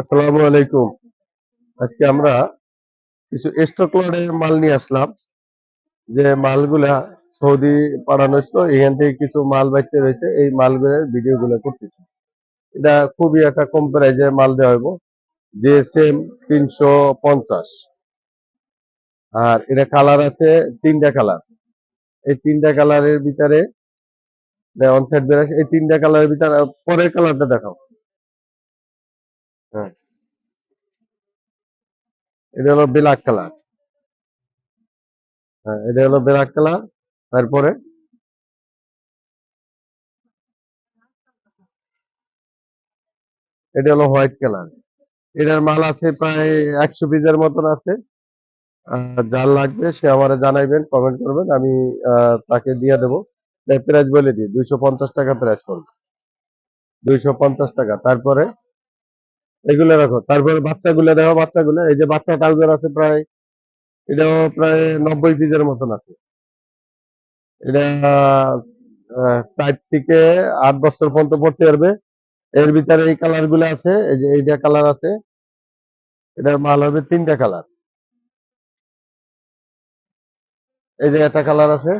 আসসালামু আলাইকুম। আজকে আমরা কিছু স্টক লটের মাল নিয়ে আসলাম। যে মালগুলা সৌদি পাঠানো হয়েছিল, এখান থেকে কিছু মাল বাঁচতে রয়েছে, এই মালগুলোর ভিডিও গুলো করতেছি। এটা খুবই একটা কম প্রাইজে মাল দেওয়া হইব, জিএসএম 350। আর এটা কালার আছে তিনটা কালার। এই তিনটা কালারের ভিতরে অন সাইড বের এই তিনটা কালারের ভিতরে পরের কালারটা দেখাও। হ্যাঁ, এটা হলো ব্ল্যাক কালার। হ্যাঁ, এটা হলো ব্ল্যাক কালার। তারপরে এটা হলো হোয়াইট কালার। এটার মাল আছে প্রায় 100 পিসের মতন আছে। যার লাগবে সে আমারে জানাইবেন, কমেন্ট করবেন, আমি তাকে দিয়ে দেবো। প্রাইস বলে দিই, 250 টাকা প্রাইস পড়বে। 250 টাকা। তারপরে এগুলো রাখো। তারপরে বাচ্চাগুলো দেখো, বাচ্চাগুলো এই যে বাচ্চা ট্রাউজার আছে প্রায়, এটাও প্রায় 90 পিসের মতন আছে। এটা 4 থেকে 8 বছর পর্যন্ত পড়তে পারবে। এর ভিতরে এই কালার গুলো আছে, এই যে এইটা কালার আছে। এটার মাল হবে তিনটা কালার। এই যে একটা কালার আছে,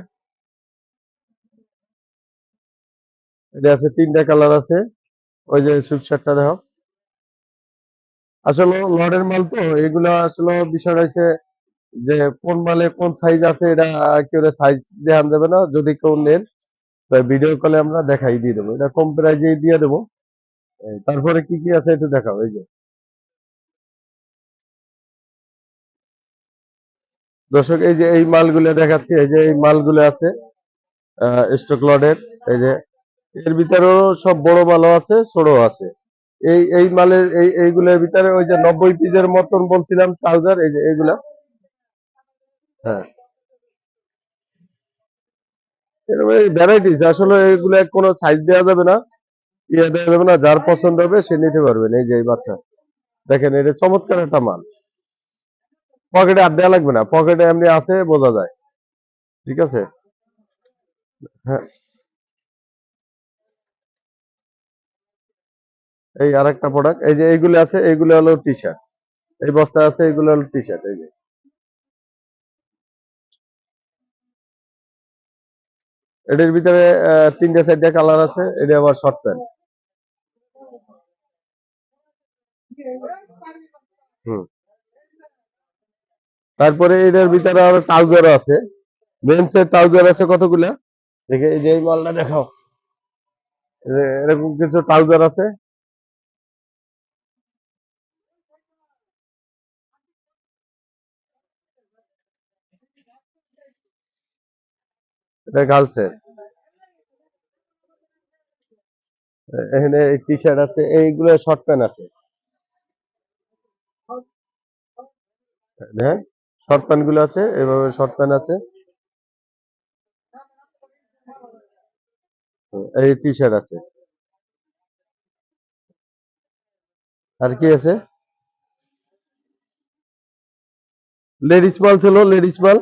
এটা আছে তিনটা কালার আছে। ওই যে সুইপশার্টটা দেখো। আসলে লটের মাল তো এগুলা, আসলে বিষয় হচ্ছে যে কোন মালে কোন সাইজ আছে এটা কেউ সাইজ দেখান যাবে না। যদি কেউ নেন ভিডিও কলে আমরা দেখাই দিয়ে দেবো, এটা কম প্রাইজে দিয়ে দেবো। তারপরে কি কি আছে একটু দেখাও। এই যে দর্শক, এই যে এই মালগুলো দেখাচ্ছি, এই যে এই মালগুলো আছে স্টক লটের। এই যে এর ভিতরেও সব বড় মালও আছে, ছোট আছে। এই মালের এইগুলোর ভিতরে ওই যে 90 পিসের মতন বলছিলাম ট্রাউজার, এই যে এইগুলা। হ্যাঁ, এরকম এই ভ্যারাইটিস, আসলে এগুলো কোনো সাইজ দেওয়া যাবে না, ইয়ে দেওয়া যাবে না। যার পছন্দ হবে সে নিতে পারবেন। এই যে এই বাচ্চা দেখেন, এটা চমৎকার একটা মাল। পকেটে আর দেওয়া লাগবে না, পকেটে এমনি আছে, বোঝা যায়। ঠিক আছে। হ্যাঁ, এই আরেকটা প্রোডাক্ট, এই যে এইগুলো আছে, এইগুলো হলো টি শার্ট। এই বস্তা আছে, এইগুলো হলো টি শার্ট। এই যে এটার ভিতরে তিনটা চারটা কালার আছে। এটা আবার শর্ট প্যান্ট। হুম। তারপরে এটার ভিতরে আরো ট্রাউজার আছে, মেন্সের ট্রাউজার আছে কতগুলা। দেখে এই যে এই মালটা দেখাও। এই যে এরকম কিছু ট্রাউজার আছে। এটা গার্লসের। এখানে টি শার্ট আছে, এইগুলো শর্ট প্যান্ট আছে। হ্যাঁ, শর্ট প্যান্ট গুলো আছে, এভাবে শর্ট প্যান্ট আছে। এই টি শার্ট আছে। আর কি আছে? লেডিস মাল ছিল, লেডিস মাল।